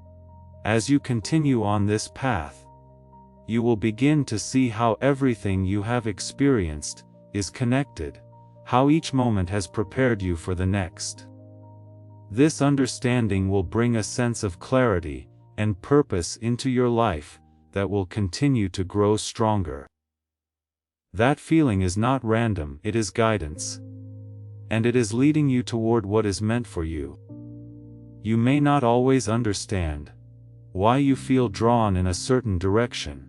As you continue on this path, you will begin to see how everything you have experienced is connected, how each moment has prepared you for the next. This understanding will bring a sense of clarity and purpose into your life that will continue to grow stronger. That feeling is not random, it is guidance. And it is leading you toward what is meant for you. You may not always understand why you feel drawn in a certain direction,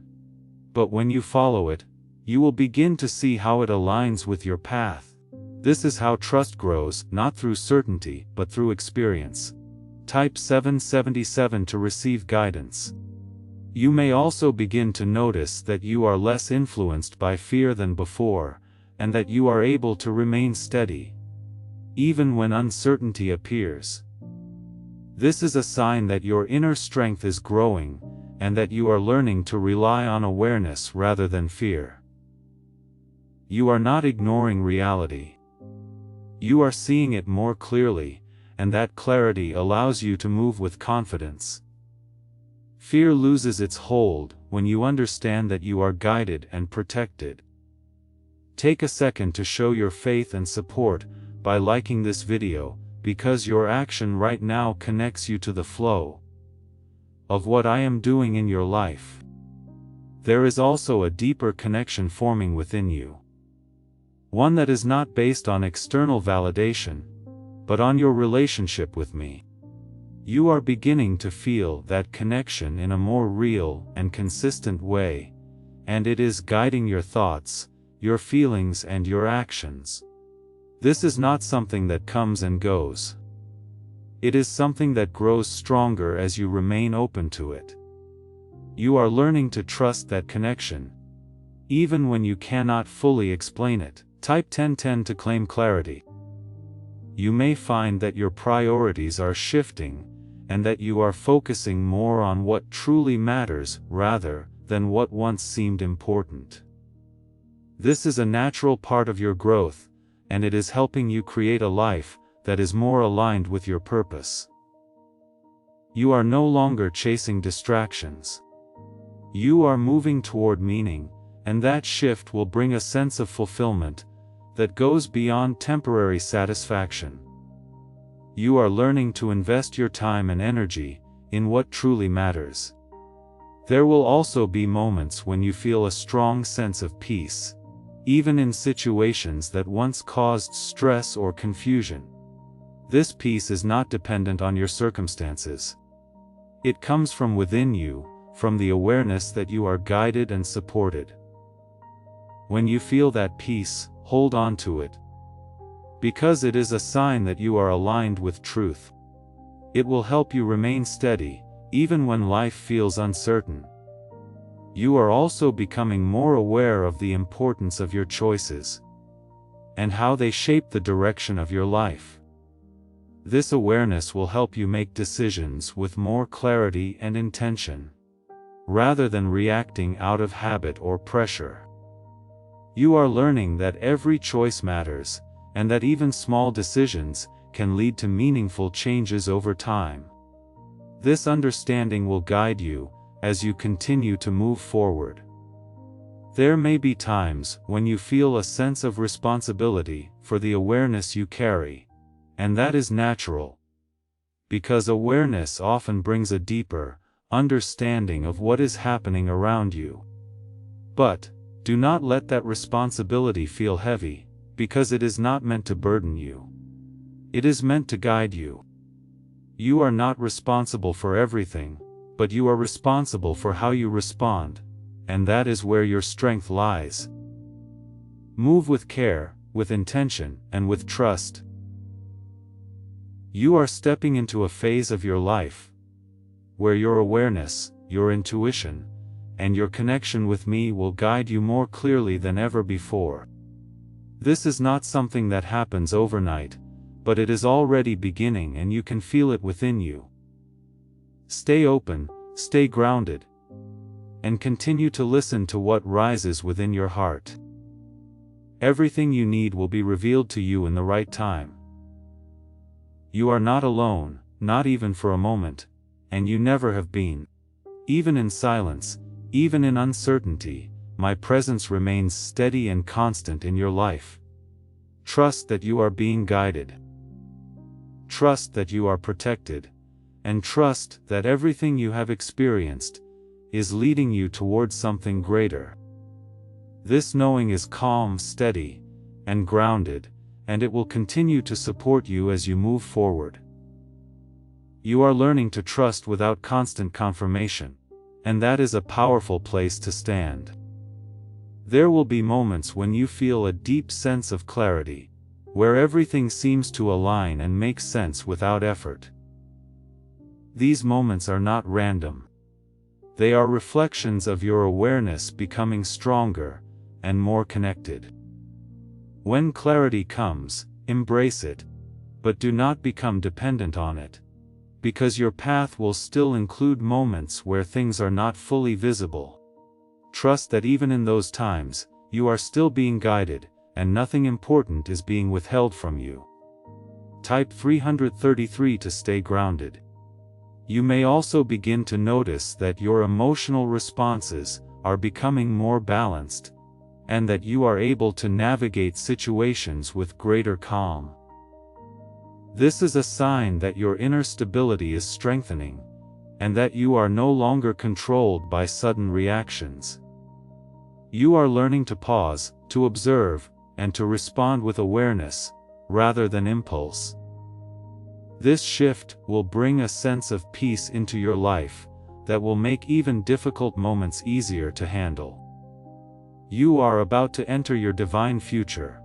but when you follow it, you will begin to see how it aligns with your path. This is how trust grows, not through certainty, but through experience. Type 777 to receive guidance. You may also begin to notice that you are less influenced by fear than before, and that you are able to remain steady, even when uncertainty appears. This is a sign that your inner strength is growing, and that you are learning to rely on awareness rather than fear. You are not ignoring reality. You are seeing it more clearly, and that clarity allows you to move with confidence. Fear loses its hold when you understand that you are guided and protected. Take a second to show your faith and support by liking this video, because your action right now connects you to the flow of what I am doing in your life. There is also a deeper connection forming within you. One that is not based on external validation, but on your relationship with me. You are beginning to feel that connection in a more real and consistent way, and it is guiding your thoughts, your feelings, and your actions. This is not something that comes and goes. It is something that grows stronger as you remain open to it. You are learning to trust that connection, even when you cannot fully explain it. Type 1010 to claim clarity. You may find that your priorities are shifting, and that you are focusing more on what truly matters rather than what once seemed important. This is a natural part of your growth, and it is helping you create a life that is more aligned with your purpose. You are no longer chasing distractions. You are moving toward meaning, and that shift will bring a sense of fulfillment that goes beyond temporary satisfaction. You are learning to invest your time and energy in what truly matters. There will also be moments when you feel a strong sense of peace, even in situations that once caused stress or confusion. This peace is not dependent on your circumstances. It comes from within you, from the awareness that you are guided and supported. When you feel that peace, hold on to it, because it is a sign that you are aligned with truth. It will help you remain steady, even when life feels uncertain. You are also becoming more aware of the importance of your choices, and how they shape the direction of your life. This awareness will help you make decisions with more clarity and intention, rather than reacting out of habit or pressure. You are learning that every choice matters, and that even small decisions can lead to meaningful changes over time. This understanding will guide you as you continue to move forward. There may be times when you feel a sense of responsibility for the awareness you carry, and that is natural, because awareness often brings a deeper understanding of what is happening around you. But do not let that responsibility feel heavy, because it is not meant to burden you. It is meant to guide you. You are not responsible for everything, but you are responsible for how you respond, and that is where your strength lies. Move with care, with intention, and with trust. You are stepping into a phase of your life where your awareness, your intuition, and your connection with me will guide you more clearly than ever before. This is not something that happens overnight, but it is already beginning, and you can feel it within you. Stay open, stay grounded, and continue to listen to what rises within your heart. Everything you need will be revealed to you in the right time. You are not alone, not even for a moment, and you never have been. Even in silence, even in uncertainty, my presence remains steady and constant in your life. Trust that you are being guided. Trust that you are protected, and trust that everything you have experienced is leading you towards something greater. This knowing is calm, steady, and grounded, and it will continue to support you as you move forward. You are learning to trust without constant confirmation, and that is a powerful place to stand. There will be moments when you feel a deep sense of clarity, where everything seems to align and make sense without effort. These moments are not random. They are reflections of your awareness becoming stronger and more connected. When clarity comes, embrace it, but do not become dependent on it, because your path will still include moments where things are not fully visible. Trust that even in those times, you are still being guided, and nothing important is being withheld from you. Type 333 to stay grounded. You may also begin to notice that your emotional responses are becoming more balanced, and that you are able to navigate situations with greater calm. This is a sign that your inner stability is strengthening, and that you are no longer controlled by sudden reactions. You are learning to pause, to observe, and to respond with awareness, rather than impulse. This shift will bring a sense of peace into your life that will make even difficult moments easier to handle. You are about to enter your divine future.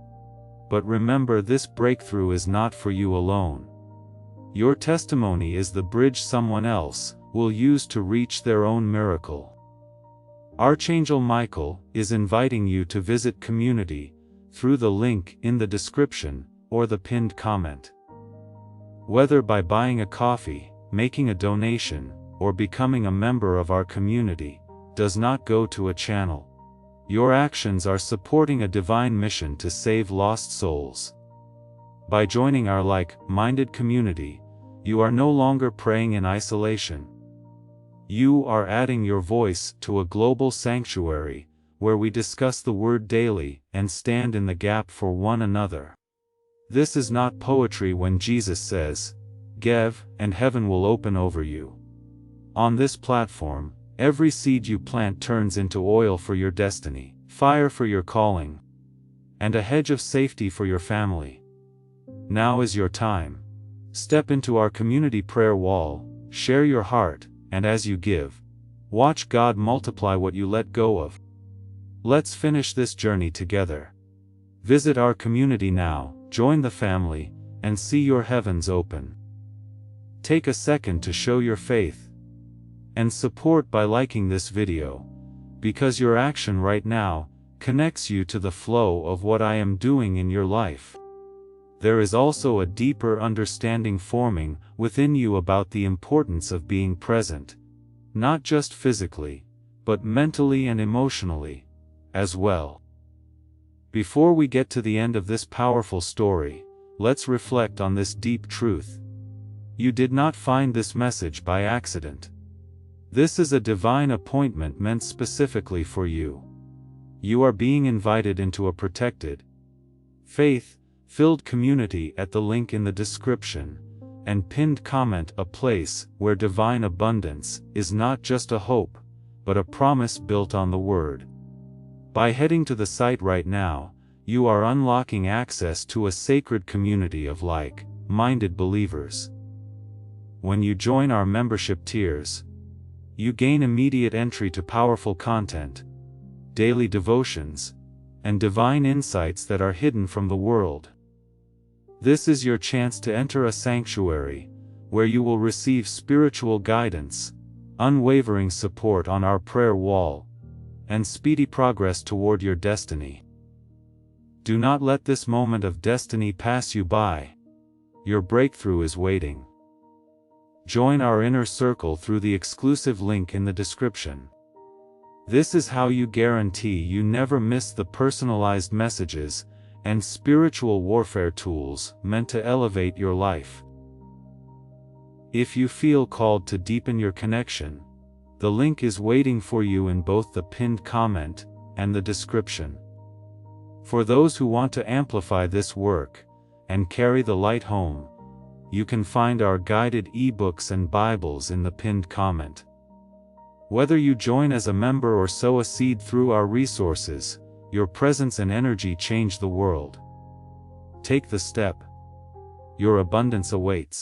But remember, this breakthrough is not for you alone. Your testimony is the bridge someone else will use to reach their own miracle. Archangel Michael is inviting you to visit Community through the link in the description or the pinned comment. Whether by buying a coffee, making a donation, or becoming a member of our community, does not go to a channel. Your actions are supporting a divine mission to save lost souls. By joining our like-minded community, you are no longer praying in isolation. You are adding your voice to a global sanctuary, where we discuss the Word daily and stand in the gap for one another. This is not poetry when Jesus says, "Give, and heaven will open over you." On this platform, every seed you plant turns into oil for your destiny, fire for your calling, and a hedge of safety for your family. Now is your time. Step into our community prayer wall, share your heart, and as you give, watch God multiply what you let go of. Let's finish this journey together. Visit our community now, join the family, and see your heavens open. Take a second to show your faith and support by liking this video, because your action right now connects you to the flow of what I am doing in your life. There is also a deeper understanding forming within you about the importance of being present, not just physically, but mentally and emotionally as well. Before we get to the end of this powerful story, let's reflect on this deep truth. You did not find this message by accident. This is a divine appointment meant specifically for you. You are being invited into a protected, faith-filled community at the link in the description and pinned comment, a place where divine abundance is not just a hope, but a promise built on the Word. By heading to the site right now, you are unlocking access to a sacred community of like-minded believers. When you join our membership tiers, you gain immediate entry to powerful content, daily devotions, and divine insights that are hidden from the world. This is your chance to enter a sanctuary, where you will receive spiritual guidance, unwavering support on our prayer wall, and speedy progress toward your destiny. Do not let this moment of destiny pass you by. Your breakthrough is waiting. Join our inner circle through the exclusive link in the description. This is how you guarantee you never miss the personalized messages and spiritual warfare tools meant to elevate your life. If you feel called to deepen your connection, the link is waiting for you in both the pinned comment and the description. For those who want to amplify this work and carry the light home, you can find our guided ebooks and Bibles in the pinned comment. Whether you join as a member or sow a seed through our resources, your presence and energy change the world. Take the step. Your abundance awaits.